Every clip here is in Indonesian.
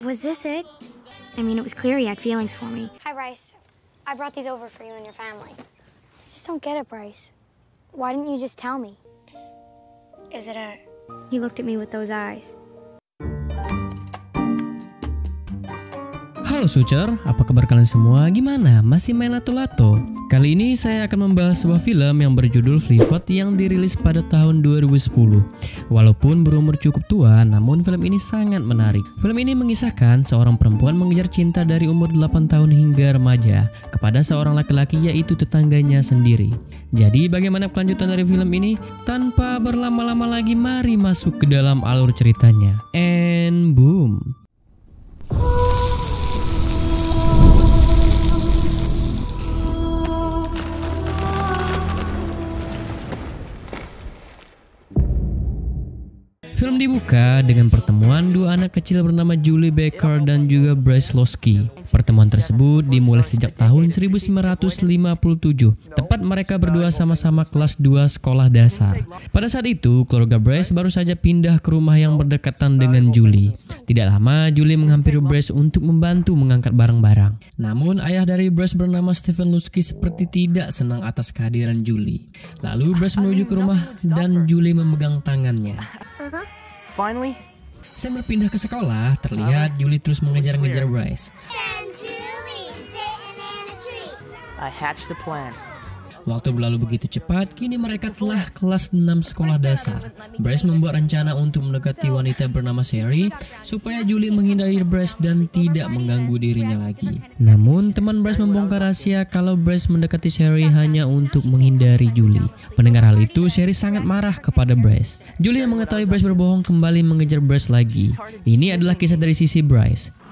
Was this it? I mean, it was clear he had feelings for me. Hi, Bryce. I brought these over for you and your family. I just don't get it, Bryce. Why didn't you just tell me? Is it a... He looked at me with those eyes. Halo Sucer, apa kabar kalian semua? Gimana? Masih main lato-lato? Kali ini saya akan membahas sebuah film yang berjudul Fleabag yang dirilis pada tahun 2010. Walaupun berumur cukup tua, namun film ini sangat menarik. Film ini mengisahkan seorang perempuan mengejar cinta dari umur 8 tahun hingga remaja kepada seorang laki-laki, yaitu tetangganya sendiri. Jadi bagaimana kelanjutan dari film ini? Tanpa berlama-lama lagi, mari masuk ke dalam alur ceritanya. And boom. Film dibuka dengan pertemuan dua anak kecil bernama Julie Baker dan juga Bryce Losky. Pertemuan tersebut dimulai sejak tahun 1957, tepat mereka berdua sama-sama kelas 2 sekolah dasar. Pada saat itu, keluarga Bryce baru saja pindah ke rumah yang berdekatan dengan Julie. Tidak lama, Julie menghampiri Bryce untuk membantu mengangkat barang-barang. Namun, ayah dari Bryce bernama Stephen Losky seperti tidak senang atas kehadiran Julie. Lalu Bryce menuju ke rumah dan Julie memegang tangannya. Finally? Sambil pindah ke sekolah, terlihat Julie terus mengejar-ngejar Bryce. I hatched the plan. Waktu berlalu begitu cepat, kini mereka telah kelas 6 sekolah dasar. Bryce membuat rencana untuk mendekati wanita bernama Sherry supaya Julie menghindari Bryce dan tidak mengganggu dirinya lagi. Namun, teman Bryce membongkar rahasia kalau Bryce mendekati Sherry hanya untuk menghindari Julie. Mendengar hal itu, Sherry sangat marah kepada Bryce. Julie yang mengetahui Bryce berbohong kembali mengejar Bryce lagi. Ini adalah kisah dari sisi Bryce.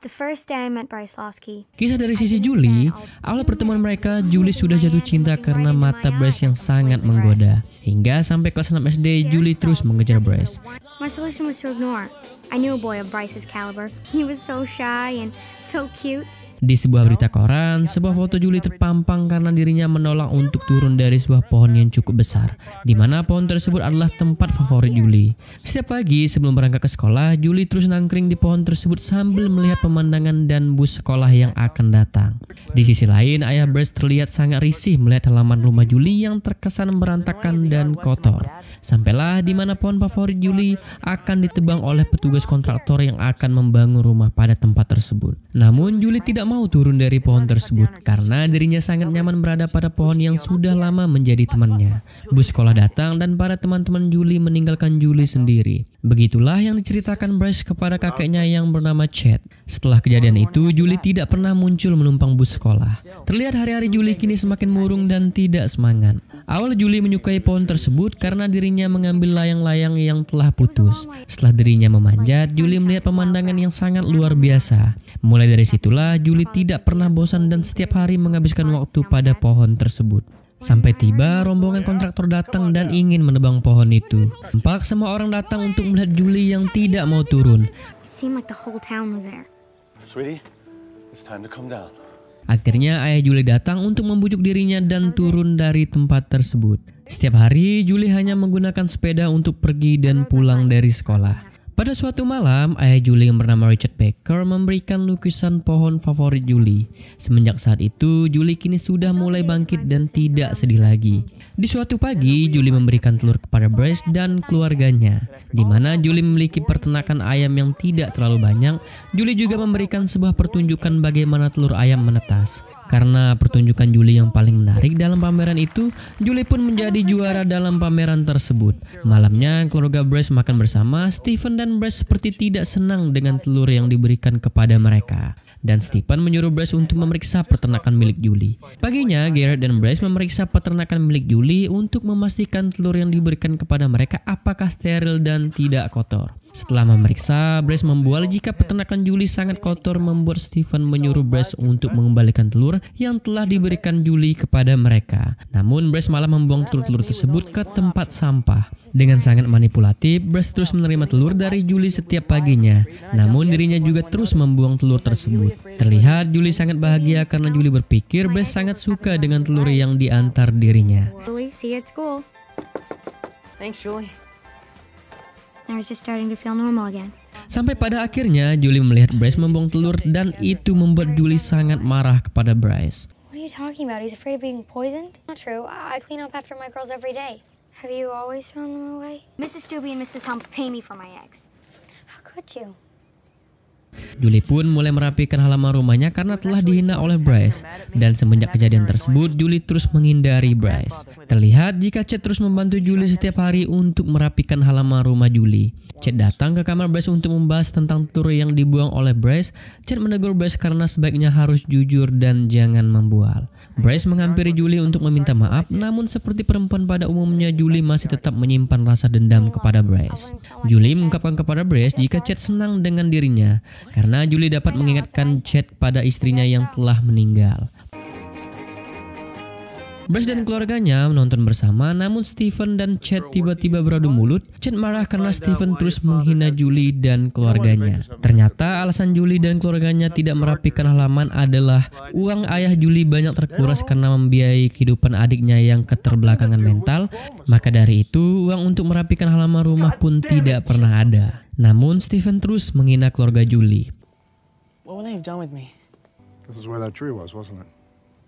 The first day I met Bryce Losky. Kisah dari sisi Julie, awal pertemuan mereka, Julie sudah jatuh cinta karena mata Bryce yang sangat menggoda. Hingga sampai kelas 6 SD, Julie terus mengejar Bryce. My solution was to ignore. I knew a boy of Bryce's caliber. He was so shy and so cute. Di sebuah berita koran, sebuah foto Julie terpampang karena dirinya menolak untuk turun dari sebuah pohon yang cukup besar, di mana pohon tersebut adalah tempat favorit Julie. Setiap pagi sebelum berangkat ke sekolah, Julie terus nangkring di pohon tersebut sambil melihat pemandangan dan bus sekolah yang akan datang. Di sisi lain, ayah Bryce terlihat sangat risih melihat halaman rumah Julie yang terkesan berantakan dan kotor. Sampailah di mana pohon favorit Julie akan ditebang oleh petugas kontraktor yang akan membangun rumah pada tempat tersebut. Namun Julie tidak mau turun dari pohon tersebut karena dirinya sangat nyaman berada pada pohon yang sudah lama menjadi temannya. Bus sekolah datang dan para teman-teman Julie meninggalkan Julie sendiri. Begitulah yang diceritakan Bryce kepada kakeknya yang bernama Chad. Setelah kejadian itu, Julie tidak pernah muncul menumpang bus sekolah. Terlihat hari-hari Julie kini semakin murung dan tidak semangat. Awal Julie menyukai pohon tersebut karena dirinya mengambil layang-layang yang telah putus. Setelah dirinya memanjat, Julie melihat pemandangan yang sangat luar biasa. Mulai dari situlah, Julie tidak pernah bosan dan setiap hari menghabiskan waktu pada pohon tersebut. Sampai tiba rombongan kontraktor datang dan ingin menebang pohon itu. Tampak semua orang datang untuk melihat Julie yang tidak mau turun. It seemed like the whole town was there. Sweetie, it's time to come down. Akhirnya ayah Julie datang untuk membujuk dirinya dan turun dari tempat tersebut. Setiap hari Julie hanya menggunakan sepeda untuk pergi dan pulang dari sekolah. Pada suatu malam, ayah Julie yang bernama Richard Baker memberikan lukisan pohon favorit Julie. Semenjak saat itu, Julie kini sudah mulai bangkit dan tidak sedih lagi. Di suatu pagi, Julie memberikan telur kepada Bryce dan keluarganya. Di mana Julie memiliki peternakan ayam yang tidak terlalu banyak, Julie juga memberikan sebuah pertunjukan bagaimana telur ayam menetas. Karena pertunjukan Julie yang paling menarik dalam pameran itu, Julie pun menjadi juara dalam pameran tersebut. Malamnya, keluarga Bryce makan bersama. Stephen dan Bryce seperti tidak senang dengan telur yang diberikan kepada mereka. Dan Stephen menyuruh Bryce untuk memeriksa peternakan milik Julie. Paginya, Garrett dan Bryce memeriksa peternakan milik Julie untuk memastikan telur yang diberikan kepada mereka apakah steril dan tidak kotor. Setelah memeriksa, Bryce membual jika peternakan Julie sangat kotor, membuat Stephen menyuruh Bryce untuk mengembalikan telur yang telah diberikan Julie kepada mereka. Namun Bryce malah membuang telur-telur tersebut ke tempat sampah. Dengan sangat manipulatif, Bryce terus menerima telur dari Julie setiap paginya. Namun dirinya juga terus membuang telur tersebut. Terlihat Julie sangat bahagia karena Julie berpikir Bryce sangat suka dengan telur yang diantar dirinya. Julie, see you at school. Thanks, Julie. I was just starting to feel normal again. Sampai pada akhirnya Julie melihat Bryce membuang telur dan itu membuat Julie sangat marah kepada Bryce. What are you talking about? He's afraid of being poisoned? Not true. I clean up after my girls every day. Have you always thrown them away? Mrs. Stubbe and Mrs. Helms pay me for my eggs. How could you? Julie pun mulai merapikan halaman rumahnya karena telah dihina oleh Bryce. Dan semenjak kejadian tersebut, Julie terus menghindari Bryce. Terlihat jika Chad terus membantu Julie setiap hari untuk merapikan halaman rumah Julie. Chad datang ke kamar Bryce untuk membahas tentang telur yang dibuang oleh Bryce. Chad menegur Bryce karena sebaiknya harus jujur dan jangan membual. Bryce menghampiri Julie untuk meminta maaf, namun seperti perempuan pada umumnya, Julie masih tetap menyimpan rasa dendam kepada Bryce. Julie mengungkapkan kepada Bryce jika Chad senang dengan dirinya, karena Julie dapat mengingatkan Chad pada istrinya yang telah meninggal. Bryce dan keluarganya menonton bersama, namun Stephen dan Chad tiba-tiba beradu mulut. Chad marah karena Stephen terus menghina Julie dan keluarganya. Ternyata alasan Julie dan keluarganya tidak merapikan halaman adalah uang ayah Julie banyak terkuras karena membiayai kehidupan adiknya yang keterbelakangan mental. Maka dari itu, uang untuk merapikan halaman rumah pun tidak pernah ada. Namun Stephen terus menghina keluarga Julie. What would they have done with me? This is where that tree was, wasn't it?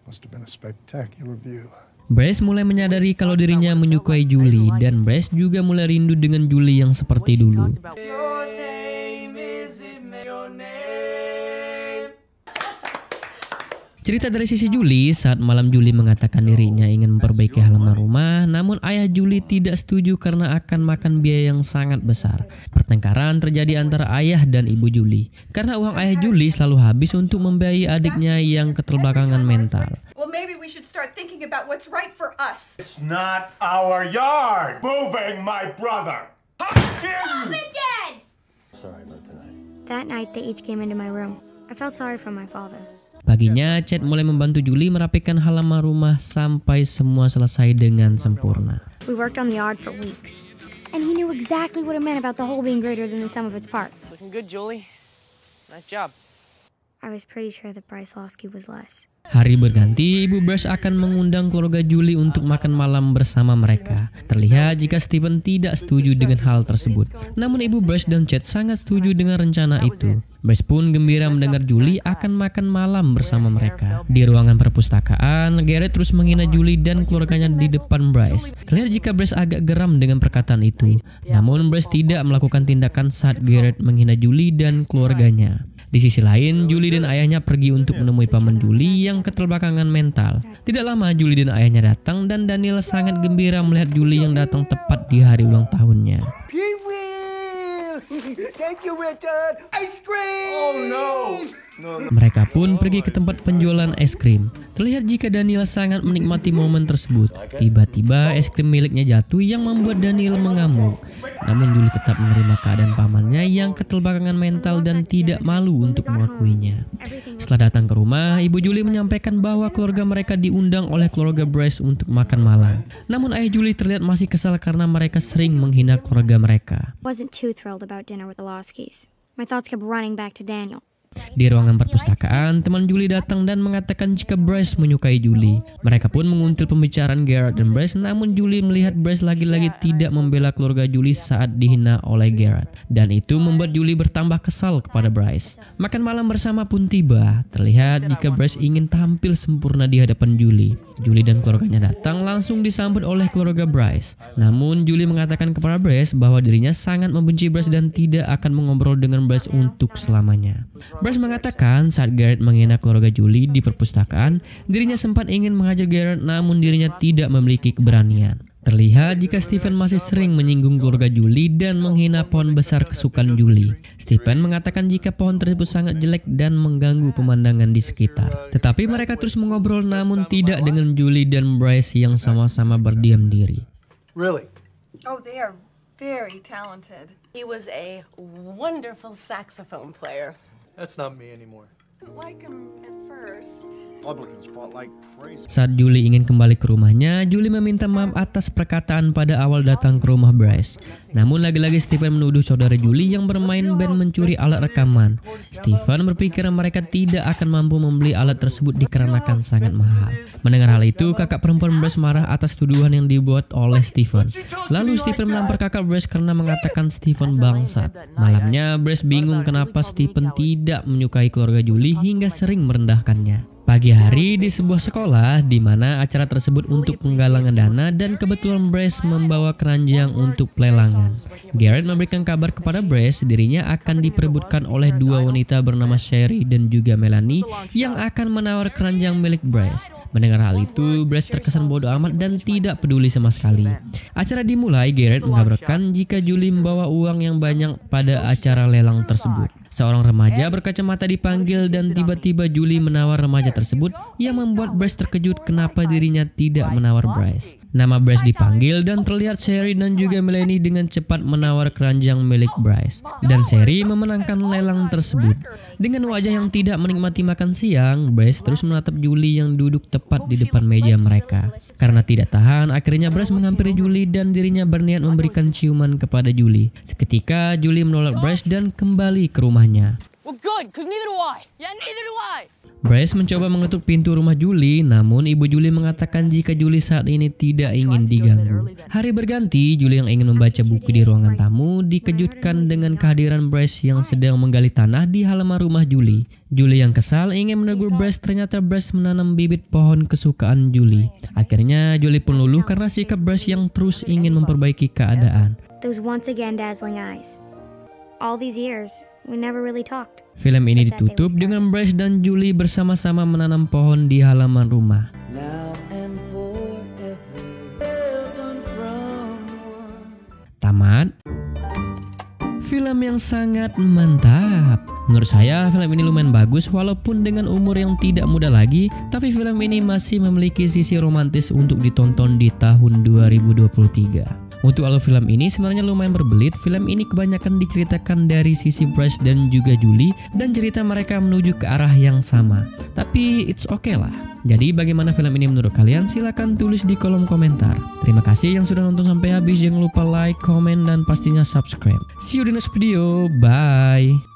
Must have been a spectacular view. Bryce mulai menyadari kalau dirinya menyukai Julie dan Bryce juga mulai rindu dengan Julie yang seperti dulu. Cerita dari sisi Julie, saat malam Julie mengatakan dirinya ingin memperbaiki halaman rumah, namun ayah Julie tidak setuju karena akan makan biaya yang sangat besar. Pertengkaran terjadi antara ayah dan ibu Julie, karena uang ayah Julie selalu habis untuk membiayai adiknya yang keterbelakangan mental. Well, maybe we should start thinking about what's right for us. It's not our yard. Moving my brother. How dare you? Dad! Sorry about tonight. That night, they each came into my room. I felt sorry for my father. Paginya, Chad mulai membantu Julie merapikan halaman rumah sampai semua selesai dengan sempurna. We worked on the yard for weeks. And he knew exactly what it meant about the whole being greater than the sum of its parts. Looking good, Julie. Nice job. I was pretty sure that Bryce Losky was less. Hari berganti, Ibu Bryce akan mengundang keluarga Julie untuk makan malam bersama mereka. Terlihat jika Stephen tidak setuju dengan hal tersebut. Namun Ibu Bryce dan Chad sangat setuju dengan rencana itu. Bryce pun gembira mendengar Julie akan makan malam bersama mereka. Di ruangan perpustakaan, Garrett terus menghina Julie dan keluarganya di depan Bryce. Terlihat jika Bryce agak geram dengan perkataan itu. Namun Bryce tidak melakukan tindakan saat Garrett menghina Julie dan keluarganya. Di sisi lain, Julie dan ayahnya pergi untuk menemui paman Julie yang keterbelakangan mental. Tidak lama Julie dan ayahnya datang dan Daniel sangat gembira melihat Julie yang datang tepat di hari ulang tahunnya. Thank you, Richard. Ice cream! Oh no! Mereka pun pergi ke tempat penjualan es krim. Terlihat jika Daniel sangat menikmati momen tersebut. Tiba-tiba es krim miliknya jatuh yang membuat Daniel mengamuk. Namun Julie tetap menerima keadaan pamannya yang keterbelakangan mental dan tidak malu untuk mengakuinya. Setelah datang ke rumah, Ibu Julie menyampaikan bahwa keluarga mereka diundang oleh keluarga Bryce untuk makan malam. Namun ayah Julie terlihat masih kesal karena mereka sering menghina keluarga mereka. Wasn't too thrilled about dinner with the Loskys. My thoughts kept running back to Daniel. Di ruangan perpustakaan, teman Julie datang dan mengatakan jika Bryce menyukai Julie. Mereka pun menguntil pembicaraan Garrett dan Bryce, namun Julie melihat Bryce lagi-lagi tidak membela keluarga Julie saat dihina oleh Garrett. Dan itu membuat Julie bertambah kesal kepada Bryce. Makan malam bersama pun tiba. Terlihat jika Bryce ingin tampil sempurna di hadapan Julie. Julie dan keluarganya datang langsung disambut oleh keluarga Bryce. Namun Julie mengatakan kepada Bryce bahwa dirinya sangat membenci Bryce dan tidak akan mengobrol dengan Bryce untuk selamanya. Bryce mengatakan saat Garrett menghina keluarga Julie di perpustakaan, dirinya sempat ingin menghajar Garrett namun dirinya tidak memiliki keberanian. Terlihat jika Stephen masih sering menyinggung keluarga Julie dan menghina pohon besar kesukaan Julie. Stephen mengatakan jika pohon tersebut sangat jelek dan mengganggu pemandangan di sekitar. Tetapi mereka terus mengobrol namun tidak dengan Julie dan Bryce yang sama-sama berdiam diri. Really? Oh, they are very talented. He was a wonderful saxophone player. That's not me anymore. I didn't like him at first. Republicans fought like crazy. Saat Julie ingin kembali ke rumahnya, Julie meminta maaf atas perkataan pada awal datang ke rumah Bryce. Namun lagi-lagi Stephen menuduh saudara Julie yang bermain band mencuri alat rekaman. Stephen berpikir mereka tidak akan mampu membeli alat tersebut dikarenakan sangat mahal. Mendengar hal itu, kakak perempuan Bryce marah atas tuduhan yang dibuat oleh Stephen. Lalu Stephen menampar kakak Bryce karena mengatakan Stephen bangsat. Malamnya, Bryce bingung kenapa Stephen tidak menyukai keluarga Julie hingga sering merendahkannya. Pagi hari di sebuah sekolah di mana acara tersebut untuk penggalangan dana dan kebetulan Bryce membawa keranjang untuk pelelangan. Garrett memberikan kabar kepada Bryce dirinya akan diperebutkan oleh dua wanita bernama Sherry dan juga Melanie yang akan menawar keranjang milik Bryce. Mendengar hal itu, Bryce terkesan bodoh amat dan tidak peduli sama sekali. Acara dimulai, Garrett mengabarkan jika Julie membawa uang yang banyak pada acara lelang tersebut. Seorang remaja berkacamata dipanggil dan tiba-tiba Julie menawar remaja tersebut yang membuat Bryce terkejut kenapa dirinya tidak menawar Bryce. Nama Bryce dipanggil dan terlihat Sherry dan juga Melanie dengan cepat menawar keranjang milik Bryce. Dan Sherry memenangkan lelang tersebut. Dengan wajah yang tidak menikmati makan siang, Bryce terus menatap Julie yang duduk tepat di depan meja mereka. Karena tidak tahan, akhirnya Bryce menghampiri Julie dan dirinya berniat memberikan ciuman kepada Julie. Seketika Julie menolak Bryce dan kembali ke rumahnya. Well, good, because neither do I. Yeah, neither do I. Bryce mencoba mengetuk pintu rumah Julie, namun ibu Julie mengatakan jika Julie saat ini tidak ingin diganggu. Hari berganti, Julie yang ingin membaca buku di ruangan tamu dikejutkan dengan kehadiran Bryce yang sedang menggali tanah di halaman rumah Julie. Julie yang kesal ingin menegur Bryce, ternyata Bryce menanam bibit pohon kesukaan Julie. Akhirnya Julie pun luluh karena sikap Bryce yang terus ingin memperbaiki keadaan. Those once again dazzling eyes. All these years, we never really talked. Film ini ditutup dengan Bryce dan Julie bersama-sama menanam pohon di halaman rumah. Tamat. Film yang sangat mantap. Menurut saya film ini lumayan bagus walaupun dengan umur yang tidak muda lagi, tapi film ini masih memiliki sisi romantis untuk ditonton di tahun 2023. Untuk alur film ini sebenarnya lumayan berbelit. Film ini kebanyakan diceritakan dari sisi Bryce dan juga Julie dan cerita mereka menuju ke arah yang sama. Tapi it's okay lah. Jadi bagaimana film ini menurut kalian? Silahkan tulis di kolom komentar. Terima kasih yang sudah nonton sampai habis. Jangan lupa like, comment, dan pastinya subscribe. See you di next video. Bye.